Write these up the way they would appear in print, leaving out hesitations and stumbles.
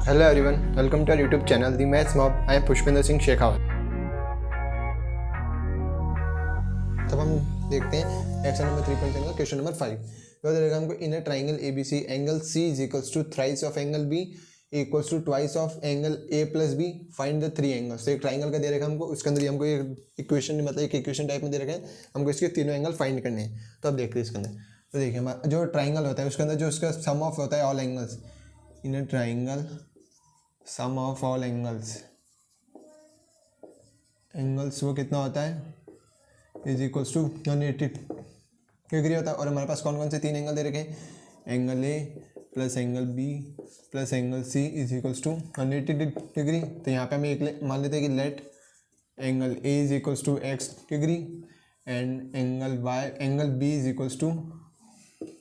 Hello everyone, welcome to our YouTube channel, The Maths Mob. I am Pushpinder Singh Shekhawat. तब हम देखते हैं action number 3.10 का question number 5। तो देगा हमको in a triangle ABC angle C is equals to thrice of angle B equals to twice of angle A plus B, find the three angles. तो एक ट्राइंगल का दे रखा है हमको, उसके अंदर हमको एक इक्वेशन मतलब एक इक्वेशन टाइप में दे रखा है, हमको इसके तीनों एंगल फाइंड करने हैं। तो अब देखते हैं इसके अंदर। तो देखिए जो ट्राइंगल होता है उसके अंदर जो उसका सम ऑफ होता है all angles in a triangle, sum of all angles वो कितना होता है इज इक्वल्स टू 180 डिग्री होता है। और हमारे पास कौन कौन से तीन एंगल दे रखे हैं, angle A plus angle B plus angle C is equals to 180 degree. तो यहाँ पे हम एक मान लेते हैं कि let angle A is equals to x degree and angle B is equals to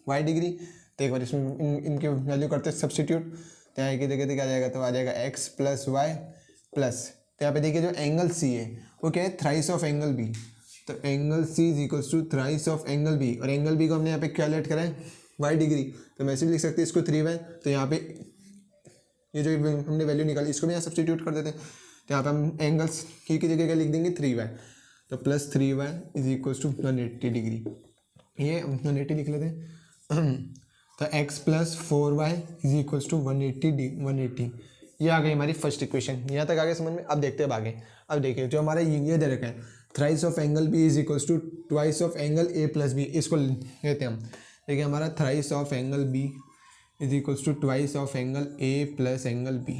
y degree. तो एक बार इसमें इनके वैल्यू करते हैं सब्सटीट्यूट। तो यहाँ की जगह क्या आ जाएगा, तो आ जाएगा एक्स प्लस वाई प्लस, तो यहाँ पे देखिए जो एंगल सी है वो क्या है, थ्राइस ऑफ एंगल बी। तो angle C is equals to thrice of angle B, और एंगल बी को हमने यहाँ पे क्या लेट करा है वाई डिग्री। तो मैं ऐसे भी लिख सकते हैं इसको 3y। तो यहाँ पे ये जो हमने वैल्यू निकाली इसको भी यहाँ सब्सटीट्यूट कर देते हैं। तो यहाँ पे हम एंगल की जगह क्या लिख देंगे 3y। तो plus 3y is equals to 180 degree, ये 180 लिख लेते हैं। तो x plus 4y is equals to 180। ये आ गई हमारी फर्स्ट इक्वेशन। यहाँ तक आगे समझ में। अब देखते हैं आगे। अब देखिए जो हमारा ये दे रखा है thrice of angle b is equals to twice of angle a plus B, इसको लेते हैं हम। देखिए हमारा thrice of angle b is equals to twice of angle a plus angle b,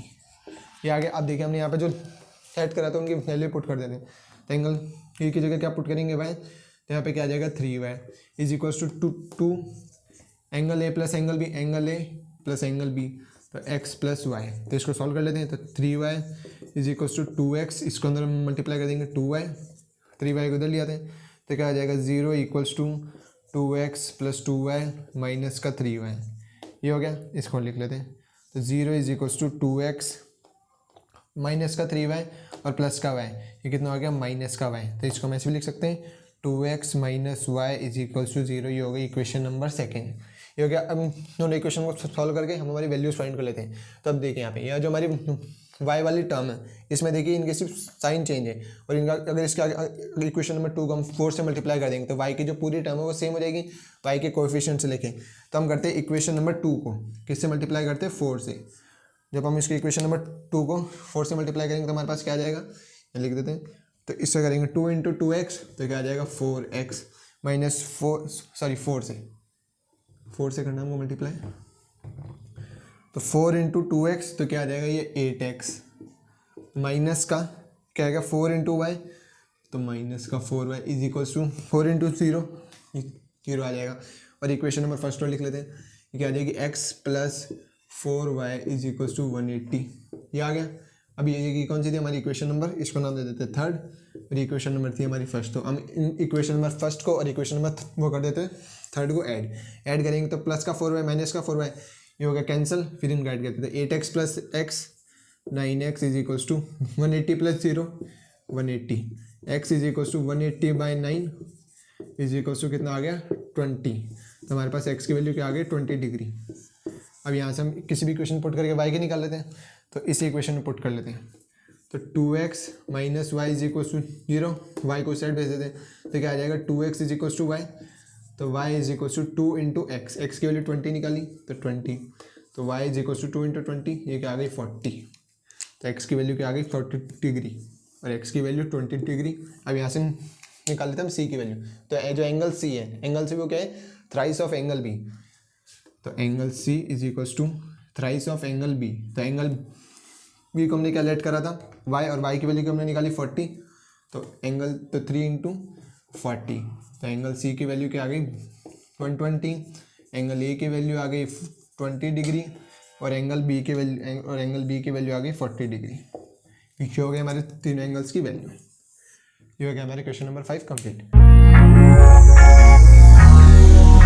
ये आगे। अब देखिए हमने यहाँ पे जो सेट करा था उनकी वैल्यू पुट कर देते हैं। तो एंगल ए की जगह क्या पुट करेंगे भाई, तो यहाँ पे क्या आ जाएगा 3y is equals to 2 angle A plus angle B, angle A plus angle B, तो x प्लस वाई। तो इसको सॉल्व कर लेते हैं। तो 3y is equals to 2x, इसको अंदर हम मल्टीप्लाई कर देंगे 2y, 3y को उधर ले आते हैं। तो क्या आ जाएगा 0 equals to 2x plus 2y minus का 3y, ये हो गया। इसको लिख लेते हैं। तो 0 is equals to 2x minus का 3y और प्लस का y, ये कितना हो गया माइनस का y। तो इसको हम ऐसे भी लिख सकते हैं 2x minus Y is equals to 0, ये हो गई इक्वेशन नंबर सेकेंड। ये हो गया। अब दोनों इक्वेशन को सॉल्व करके हम हमारी वैल्यूज फाइंड कर लेते हैं। तो अब देखिए यहाँ पे यह जो हमारी y वाली टर्म है इसमें देखिए इनके सिर्फ साइन चेंज है, और इनका अगर इसके आगे इक्वेशन नंबर 2 को हम 4 से मल्टीप्लाई कर देंगे तो y की जो पूरी टर्म है वो सेम हो जाएगी y के कोएफिशिएंट से लेके। तो हम करते हैं इक्वेशन नंबर 2 को किससे मल्टीप्लाई करते हैं 4 से। जब हम इसके इक्वेशन नंबर 2 को 4 से मल्टीप्लाई करेंगे तो हमारे पास क्या आ जाएगा, लिख देते हैं। तो इससे करेंगे 2 इंटू 2x, तो क्या आ जाएगा 4x माइनस 4 से करना हमको मल्टीप्लाई। तो 4 इंटू 2x, तो क्या आ जाएगा ये 8x माइनस का क्या आएगा 4 इंटू वाई, तो माइनस का 4y is equals to 4 into 0 आ जाएगा। और इक्वेशन नंबर फर्स्ट और लिख लेते हैं, ये क्या आ जाएगी x plus 4y is equals to 180, ये आ गया। अब ये कौन सी थी हमारी इक्वेशन नंबर, इसको नाम दे देते हैं थर्ड, और इक्वेशन नंबर थी हमारी फर्स्ट। तो हम इन इक्वेशन नंबर फर्स्ट को और इक्वेशन नंबर वो कर देते हैं थर्ड को ऐड करेंगे। तो प्लस का 4y माइनस का 4y ये हो गया कैंसिल, फिर इनको ऐड करते थे 8x plus x 9x is equals to 180 plus 0 180, x is equals to 180 by 9 is equals to कितना आ गया 20। तो हमारे पास x की वैल्यू क्या आ गई 20 डिग्री। अब यहाँ से हम किसी भी इक्वेशन पुट करके y के निकाल लेते हैं। तो इसी इक्वेशन में पुट कर लेते हैं। तो 2x minus Y is equals to 0, Y को साइड भेज देते हैं। तो क्या आ जाएगा 2x is equals to Y, तो y is equals to 2 into X, X की वैल्यू 20 निकाली तो 20, तो y is equals to 2 into 20, ये क्या आ गई 40। तो x की वैल्यू क्या आ गई 40 डिग्री और x की वैल्यू 20 डिग्री। अब यहाँ से निकाल लेते हैं हम c की वैल्यू। तो जो एंगल c है, एंगल c वो क्या है थ्राइस ऑफ एंगल b। तो angle c is equals to thrice of angle b। तो एंगल b को हमने क्या लेट करा था y, और y की वैल्यू को हमने निकाली 40। तो एंगल तो 3 इंटू 40, तो एंगल c की वैल्यू क्या आ गई 120, एंगल a की वैल्यू आ गई 20 डिग्री, और एंगल b की वैल्यू आ गई 40 डिग्री। ये हो गए हमारे तीनों एंगल्स की वैल्यू। ये हो गया हमारे क्वेश्चन नंबर 5 कंप्लीट।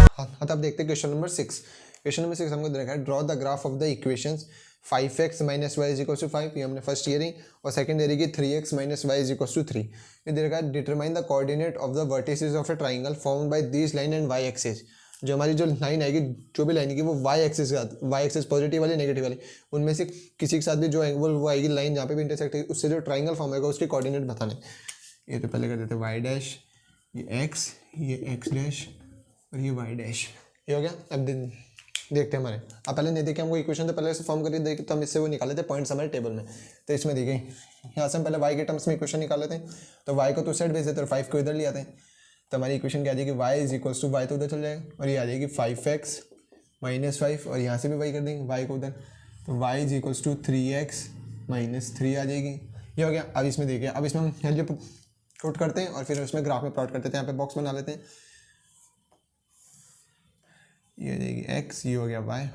हाँ, तब देखते हैं क्वेश्चन नंबर 6। क्वेश्चन नंबर 6 हमको दे रखा है draw the graph of the equations 5x minus Y is equal to 5, ये हमने फर्स्ट ईयरिंग, और सेकंड दे रही 3x minus Y is equal to 3। ये दे रखा है determine the coordinate of the vertices of a triangle formed by this line and Y axis. जो हमारी जो लाइन आएगी, जो भी लाइन आएगी वो वाई एक्सिस के साथ, वाई एक्सिस पॉजिटिव वाली नेगेटिव वाली, उनमें से किसी के साथ भी जो वो आएगी लाइन जहाँ पे भी इंटरसेक्ट है, उससे जो ट्राइंगल फॉर्म होगा उसके कोऑर्डिनेट बताने। ये तो पहले कर देते वाई डैश, ये एक्स डैश और ये वाई डैश, ये हो गया। अब देखते हैं हमारे, अब पहले नहीं देखे हमको इक्वेशन तो पहले से फॉर्म करके देखे, तो हम इससे वो निकाले थे पॉइंट्स हमारे टेबल में। तो इसमें देखिए यहाँ से हम पहले वाई के टर्म्स में इक्वेशन निकाल लेते हैं, तो वाई को तो साइड भेज देते और 5 को इधर ले आते हैं। तो हमारी इक्वेशन क्या आ जाएगी, Y is equals to Y तो उधर चल जाएगा और ये आ जाएगी 5x - 5 और यहाँ से भी वाई कर देंगे वाई को उधर, तो Y is equals to 3x - 3 आ जाएगी। ये हो गया। अब इसमें देखिए, अब इसमें हम वैल्यू पुट करते हैं और फिर उसमें ग्राफ में प्लॉट करते हैं। यहाँ पे बॉक्स बना लेते हैं, ये हो जाएगी x, ये हो गया y।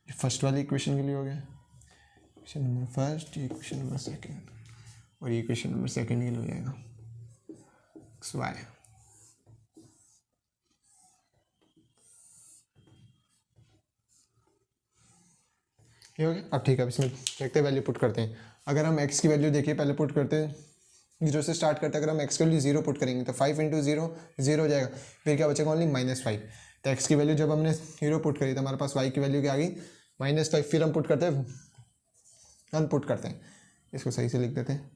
फर्स्ट वाली इक्वेशन के लिए हो गया, इक्वेशन नंबर फर्स्ट, ये इक्वेशन नंबर सेकंड और ये इक्वेशन नंबर सेकंड के लिए हो जाएगा x y। ये हो गया। अब ठीक है, अब इसमें देखते हैं वैल्यू पुट करते हैं। अगर हम x की वैल्यू देखिए पहले पुट करते हैं, 0 से स्टार्ट करते हैं। अगर हम x की वैल्यू 0 पुट करेंगे तो 5 × 0 0 हो जाएगा, फिर क्या बचेगा ओनली -5। तो x की वैल्यू जब हमने 0 पुट करी तो हमारे पास y की वैल्यू क्या आ गई -5। फिर हम पुट करते हैं, हम पुट करते हैं, इसको सही से लिख देते हैं।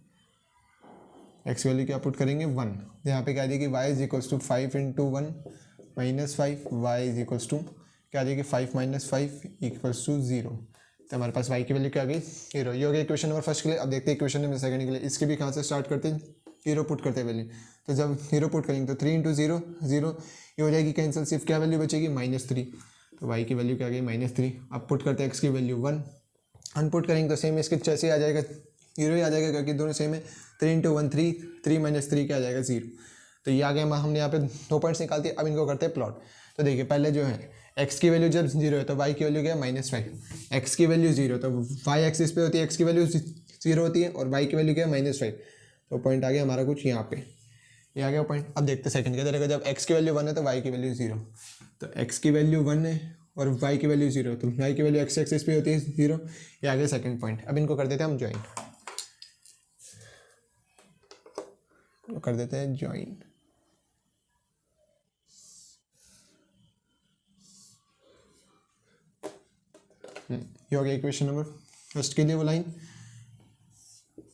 x की वैल्यू क्या पुट करेंगे 1, यहाँ पे क्या आ जाएगी y is equals to 5 × 1 -5, y is equals to क्या आ जाएगी 5 - 5 इक्वल्स टू 0। तो हमारे पास y की वैल्यू क्या आ गई 0। ये हो गया इक्वेशन नंबर फर्स्ट के लिए। अब देखते हैं इक्वेशन नंबर सेकंड के लिए। इसके भी कहाँ से स्टार्ट करते हैं, 0 पुट करते हैं वैल्यू। तो जब 0 पुट करेंगे तो 3 × 0 0, ये हो जाएगी कैंसिल, सिर्फ क्या वैल्यू बचेगी -3। तो y की वैल्यू क्या आ गई -3। अब पुट करते हैं x की वैल्यू 1, अनपुट करेंगे तो सेम इसके जैसे आ जाएगा 0 ही आ जाएगा, क्योंकि दोनों सेम है। 3 × 1 3, 3 - 3 क्या आ जाएगा 0। तो ये आ गया, हमने यहाँ पे 2 पॉइंट्स निकाल दिए। अब इनको करते हैं प्लॉट। तो देखिए पहले जो है x की वैल्यू जब 0 है तो y की वैल्यू क्या है -5, x की वैल्यू 0 तो y एक्सिस पे होती है, x की वैल्यू 0 होती है और y की वैल्यू क्या है -5। तो पॉइंट आ गया हमारा कुछ यहाँ पे, ये आ गया पॉइंट। अब देखते हैं सेकंड क्या करेगा। जब x की वैल्यू 1 है तो y की वैल्यू 0, तो x की वैल्यू 1 है और y की वैल्यू 0, तो y की वैल्यू x एक्सिस पे होती है 0। ये आ गया सेकंड पॉइंट। अब इनको कर देते हैं हम ज्वाइन, कर देते हैं ज्वाइन। ये हो गया इक्वेशन नंबर फर्स्ट के लिए वो लाइन।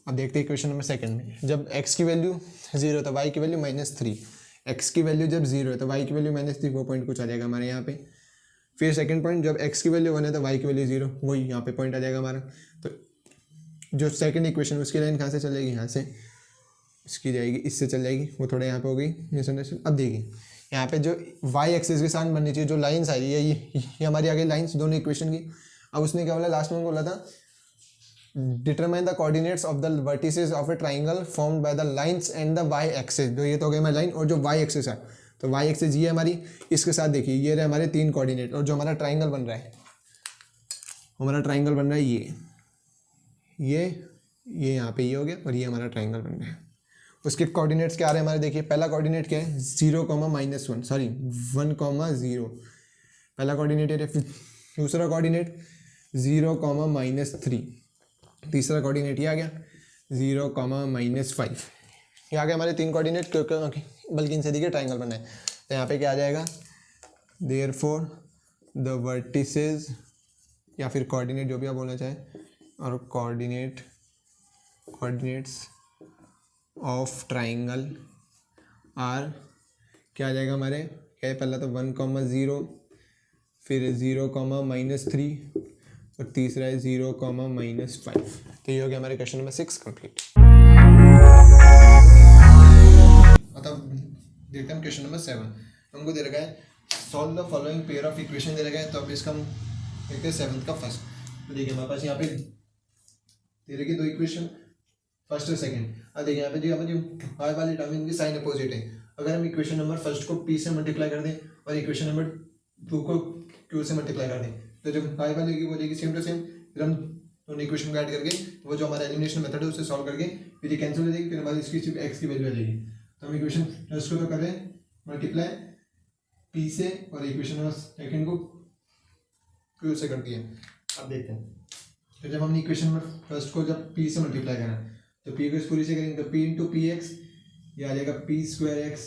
अब देखते हैं इक्वेशन नंबर सेकंड में। जब x की वैल्यू 0 तो y की वैल्यू -3, x की वैल्यू जब 0 है तो y की वैल्यू -3, वो पॉइंट कुछ आ जाएगा हमारे यहाँ पे। फिर सेकंड पॉइंट, जब x की वैल्यू 1 है तो y की वैल्यू 0, वही यहाँ पे पॉइंट आ जाएगा हमारा। तो जो सेकंड इक्वेशन उसकी लाइन कहाँ से चलेगी, यहाँ से इसकी जाएगी, इससे चल जाएगी, वो थोड़ा यहाँ पे हो गई मिसअंडरस्टैंडिंग। अब देखिए यहाँ पे जो y एक्सिस के साथ बननी चाहिए जो लाइन्स आई है, ये हमारी आ गई लाइन्स दोनों इक्वेशन की। अब उसने क्या बोला लास्ट में, बोला था determine the coordinates of the vertices of a triangle formed by the lines and the y axis. तो ये तो हो गई हमारी लाइन, और जो y एक्सिस है तो y एक्सिस ये हमारी, इसके साथ देखिए ये रहे हमारे 3 कोऑर्डिनेट, और जो हमारा ट्राइंगल बन रहा है, हमारा ट्राइंगल बन रहा है ये यहाँ पे ये हो गया, और ये हमारा ट्राइंगल बन रहा है। उसके कोऑर्डिनेट्स क्या आ रहे हैं हमारे, देखिए पहला कोऑर्डिनेट क्या है 0, -1, सॉरी 1, 0, पहला कोऑर्डिनेट है। दूसरा कोऑर्डिनेट 0, -3, तीसरा कोऑर्डिनेट ये आ गया 0, -5। ये आ गया हमारे 3 कोऑर्डिनेट, क्योंकि बल्कि इनसे देखिए ट्राइंगल बनना है। तो यहाँ पे क्या आ जाएगा, देयरफॉर द वर्टिसेस, या फिर कोऑर्डिनेट जो भी आप बोलना चाहें, और कोऑर्डिनेट्स ऑफ ट्राइंगल आर क्या आ जाएगा हमारे, क्या है पहला तो 1, 0, फिर 0, -3 और तीसरा है 0, -5। तो ये हो गया हमारे क्वेश्चन नंबर 6 कंप्लीट। मतलब देखते हैं क्वेश्चन नंबर 7, हमको दे रखा है solve the following pair of equation दे रखा है। तो अब इसका हम देखते हैं 7th का फर्स्ट। तो देखिए हमारे पास यहाँ पे दे रखी 2 इक्वेशन, फर्स्ट और सेकंड। अब देखिए यहाँ पे जो हमारी y वाली टर्म इनकी साइन अपोजिट है। अगर हम इक्वेशन नंबर फर्स्ट को p से मल्टीप्लाई कर दें और इक्वेशन नंबर 2 को q से मल्टीप्लाई कर दें, तो जो y वाली की वो जाएगी सेम टू सेम। फिर हम दोनों इक्वेशन को ऐड करके वो जो हमारा एलिमिनेशन मेथड है उससे सॉल्व करके फिर ये कैंसिल हो जाएगी, फिर हमारी इसकी सिर्फ x की वैल्यू आ जाएगी। तो हम इक्वेशन फर्स्ट को तो कर रहे हैं मल्टीप्लाई p से, और इक्वेशन नंबर सेकंड को q से कर दिया। अब देखते हैं, तो जब हमने इक्वेशन नंबर फर्स्ट को जब p से मल्टीप्लाई करा तो पी को इस पूरी से करेंगे तो पी इंटू पी एक्स, ये आ जाएगा पी स्क्वायर एक्स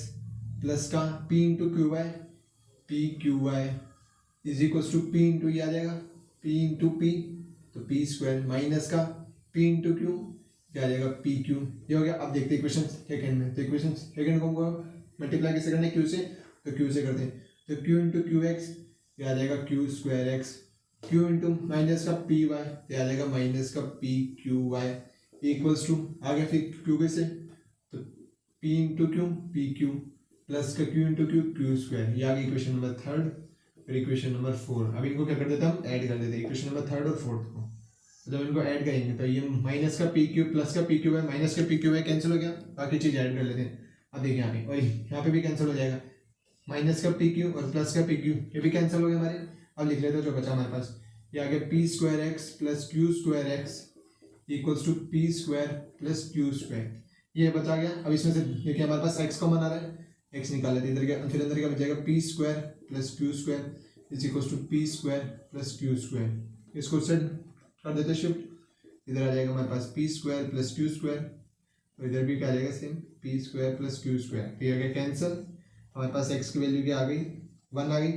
प्लस का P into Q Y, P Q Y is equals to P into ये आ जाएगा पी इंटू पी, तो पी स्क्वायर माइनस का पी इंटू क्यू, क्या आ जाएगा पी क्यू। ये हो गया। अब देखते हैं इक्वेशन सेकंड में, तो इक्वेशन सेकंड को हमको मल्टीप्लाई कैसे करना है क्यू से, तो क्यू से करते हैं तो क्यू इंटू क्यू एक्स, ये आ जाएगा q square x, q into minus का पी वाई, ये आ जाएगा माइनस का p Q y equals to आ गया फिर क्यू के से तो P into q p q plus का q into q q square, ये आ गई इक्वेशन नंबर थर्ड। फिर इक्वेशन नंबर फोर, अब इनको क्या कर देते हैं हम, ऐड कर देते हैं इक्वेशन नंबर थर्ड और फोर्थ को। तो जब इनको ऐड करेंगे तो ये माइनस का पी क्यू प्लस का पी क्यू वाई, माइनस का पी क्यू वाई कैंसिल हो गया, बाकी चीज़ ऐड कर लेते हैं। अब देखिए यहाँ पे, और यहाँ पे भी कैंसिल हो जाएगा, माइनस का पी क्यू और प्लस का पी क्यू ये भी कैंसिल हो गए हमारे। अब लिख लेते हैं जो बचा हमारे पास, ये आ गया P square X plus Q square X equals to P square plus Q square, ये बचा गया। अब इसमें से देखिए हमारे पास एक्स कॉमन आ रहा है, एक्स निकाल लेते हैं इधर का, फिर अंदर का बच जाएगा P square plus Q square is equals to P square plus Q square. इसको सेट कर देते शिफ्ट, इधर आ जाएगा हमारे पास p square plus Q square, तो इधर भी क्या आ जाएगा same p square plus Q square, तो ये आ गया कैंसिल। हमारे पास एक्स की वैल्यू क्या आ गई, 1 आ गई,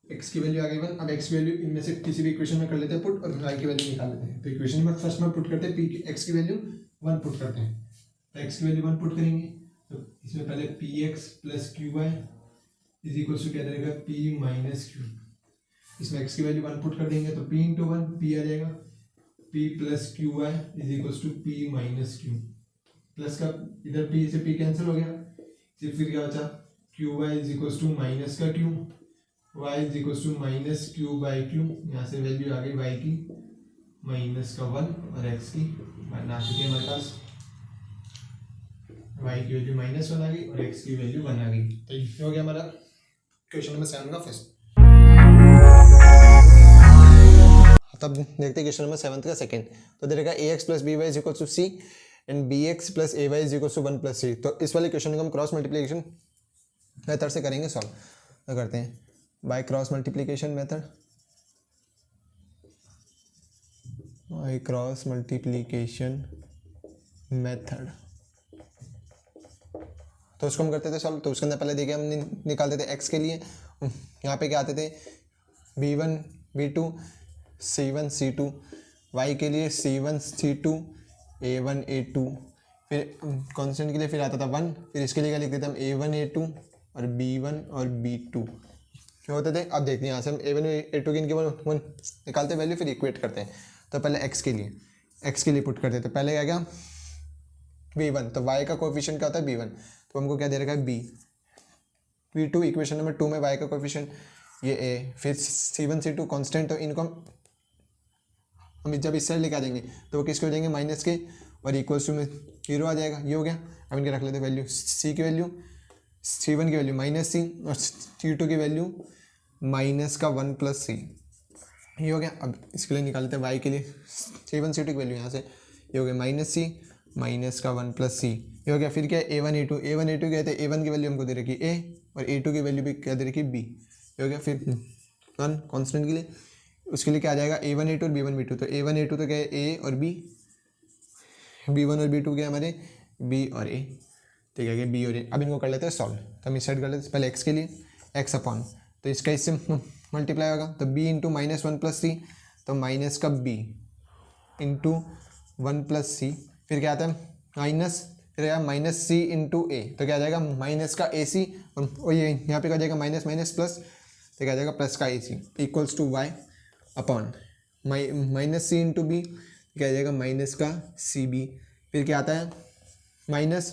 एक्स की वैल्यू आ गई 1। अब एक्स की वैल्यू इनमें से किसी भी इक्वेशन में कर लेते हैं पुट और वाई की वैल्यू निकाल लेते हैं। तो इक्वेशन में फर्स्ट में पुट करते हैं पी एक्स की वैल्यू 1 पुट करते हैं, तो एक्स की वैल्यू 1 पुट करेंगे तो इसमें पहले P X plus Q Y is equal to क्या रहेगा पी माइनस क्यू, इसमें एक्स की वैल्यू 1 पुट कर देंगे तो पी इंटू 1 पी आ जाएगा P plus Q Y is equal to P minus Q, plus का इधर पी से पी कैंसिल हो गया, फिर क्या बचा q Y is equal to minus का q Y is equal to minus q by q, यहाँ से वैल्यू आ गई वाई की माइनस का 1 और एक्स की आ चुकी है हमारे पास, वाई की वैल्यू -1 आ गई और एक्स की वैल्यू 1 आ गई। तो ये हो गया हमारा क्वेश्चन नंबर 7 का फर्स्ट। तब देखते हैं क्वेश्चन नंबर 7 का सेकंड। तो दे रहेगा a x plus b y is equal to c and b x plus a y is equal to 1 plus c. तो इस वाले क्वेश्चन को हम क्रॉस मल्टीप्लिकेशन मेथड से करेंगे सॉल्व। तो करते हैं by cross multiplication method, by cross multiplication method. तो उसको हम करते थे सॉल्व। तो उसके अंदर पहले देखिए हम निकालते थे एक्स के लिए, यहाँ पे क्या आते थे b1 b2 c1 c2, y के लिए c1 c2 a1 a2, फिर कांस्टेंट के लिए फिर आता था 1, फिर इसके लिए क्या लिखते थे हम a1 a2 और b1 और b2 क्या होते थे। अब देखते हैं यहाँ से हम a1 a2 की इनके 1 निकालते वैल्यू, फिर इक्वेट करते हैं। तो पहले x के लिए पुट करते थे, पहले क्या गया b1, तो y का कोएफिशिएंट क्या होता है b1, तो हमको क्या दे रखा है b, b2 इक्वेशन नंबर 2 में y का कोएफिशिएंट ये a, फिर c1 c2 कांस्टेंट, तो इनको हम जब इस साइड लेके आ जाएंगे तो वो किसके हो जाएंगे माइनस के, और इक्वल्स टू में 0 आ जाएगा, ये हो गया। अब इनके रख लेते हैं वैल्यू, c की वैल्यू c1 की वैल्यू -c और c2 की वैल्यू माइनस का 1 प्लस c, ये हो गया। अब इसके लिए निकालते हैं y के लिए c1 c2 की वैल्यू, यहाँ से ये हो गया -c माइनस का 1 प्लस c, ये हो गया। फिर क्या a1 a2 क्या है, a1 की वैल्यू हमको दे रखी a और a2 की वैल्यू भी क्या दे रखी b, ये हो गया। फिर 1 कांस्टेंट के लिए, उसके लिए क्या आ जाएगा a1 a2 और b1 b2, तो a1 a2 तो क्या है a और b, b1 और b2 क्या हमारे b और a, ठीक है b और a। अब इनको कर लेते हैं सॉल्व। तो हम इस साइड कर लेते हैं पहले x के लिए x अपॉन, तो इसका इससे मल्टीप्लाई होगा, तो b इंटू -1 प्लस सी, तो माइनस का b इंटू 1 प्लस सी, फिर क्या आता है माइनस, फिर माइनस सी इंटू ए, तो क्या आ जाएगा माइनस का ए सी, और ये यहाँ पे क्या जाएगा माइनस माइनस प्लस, तो क्या आ जाएगा प्लस का a C equals to y upon minus c into b, क्या आ जाएगा माइनस का सी बी, फिर क्या आता है माइनस,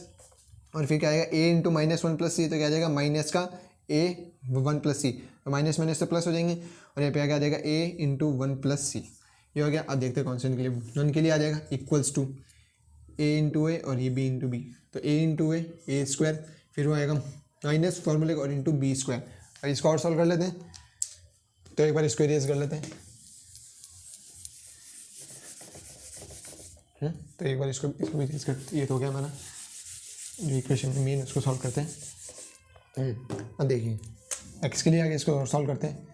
और फिर क्या आएगा ए इंटू -1 प्लस सी, तो क्या आ जाएगा माइनस का ए 1 प्लस सी, तो माइनस माइनस तो प्लस हो जाएंगे, और यहाँ पे क्या आ जाएगा ए इंटू 1 प्लस सी, ये हो गया। अब देखते हैं कॉन्स्टेंट के लिए, नॉन के लिए आ जाएगा इक्वल्स टू ए इंटू ए और ये बी इंटू बी, तो ए इंटू ए स्क्वायर, फिर वो आएगा माइनस फॉर्मूले और इंटू बी स्क्वायर। अब इसको और सॉल्व कर लेते हैं, तो एक बार इसको इरेज कर लेते हैं, तो एक बार इसको भी इरेज कर, ये तो हो गया हमारा जो इक्वेशन मेन, उसको सॉल्व करते हैं। अब देखिए एक्स के लिए आगे इसको सॉल्व करते हैं,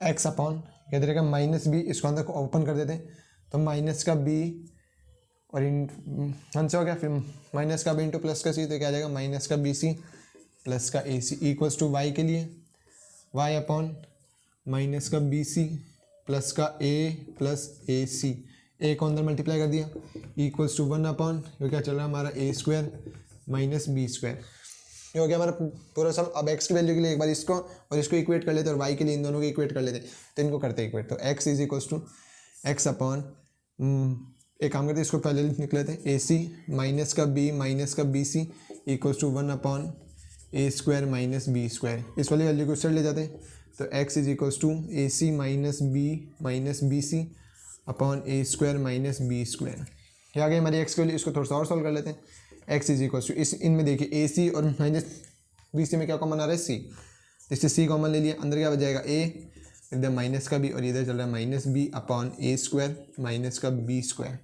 एक्स अपॉन क्या दे रहेगा -b, इसको अंदर ओपन कर देते हैं, तो माइनस का b और इन 1 से हो गया, फिर माइनस का बी इंटू प्लस का सी, तो क्या आ जाएगा माइनस का बी सी प्लस का a C equals to Y के लिए वाई अपॉन माइनस का बी सी प्लस का ए प्लस ए सी, ए को अंदर मल्टीप्लाई कर दिया इक्वल्स टू 1 अपॉन ये क्या चल रहा है हमारा ए स्क्वायर माइनस बी स्क्वायर। ये हो गया हमारा पूरा सब। अब एक्स की वैल्यू के लिए एक बार इसको और इसको इक्वेट कर लेते हैं और वाई के लिए इन दोनों को इक्वेट कर लेते हैं, तो इनको करते हैं इक्वेट। तो X is equals to X upon एक काम करते हैं इसको पहले लिख लेते हैं ए सी माइनस का B C equals to 1 upon A square minus B square. इस वाली वैल्यू को इस साइड ले जाते हैं, तो X is equals to A C minus B C upon A square minus B square. ये आ गई हमारी एक्स की वैल्यू। इसको थोड़ा सा और सॉल्व कर लेते हैं। एक्स इज इक्वल्स टू इस इनमें देखिए ए सी और माइनस बी सी में क्या कॉमन आ रहा है सी, तो इससे सी कॉमन ले लिया, अंदर क्या बच जाएगा ए, इधर माइनस का बी और इधर चल रहा है minus B upon A square minus का बी स्क्वायर।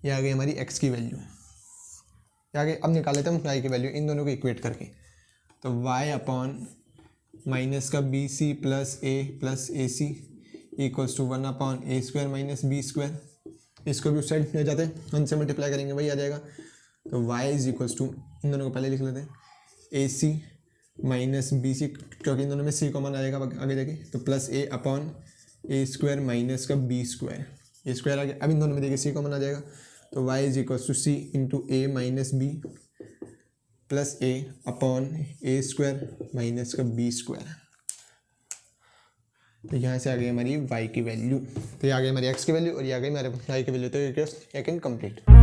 ये आ गई हमारी एक्स की वैल्यू। ये आ गई। अब निकाल लेते हैं हम वाई की वैल्यू इन दोनों को इक्वेट करके, तो वाई अपॉन माइनस का B C plus A C equals to 1 upon A square minus B square. इसको भी उस साइड ले जाते हैं, 1 से मल्टीप्लाई करेंगे वही आ जाएगा। तो y इज इक्वल्स टू इन दोनों को पहले लिख लेते हैं ए सी माइनस बी सी, क्योंकि इन दोनों में सी कॉमन आएगा आगे जाके, तो plus A upon A square minus का बी स्क्वायर। ये स्क्वायर आ गया। अब इन दोनों में देखिए सी कॉमन आ जाएगा, तो y is equals to C into A minus B plus A upon A square minus का बी स्क्वायर। तो यहाँ से आ गई हमारी y की वैल्यू। तो ये आ गई हमारी x की वैल्यू और ये आ गई हमारे y की वैल्यू। तो ये सेकंड कंप्लीट।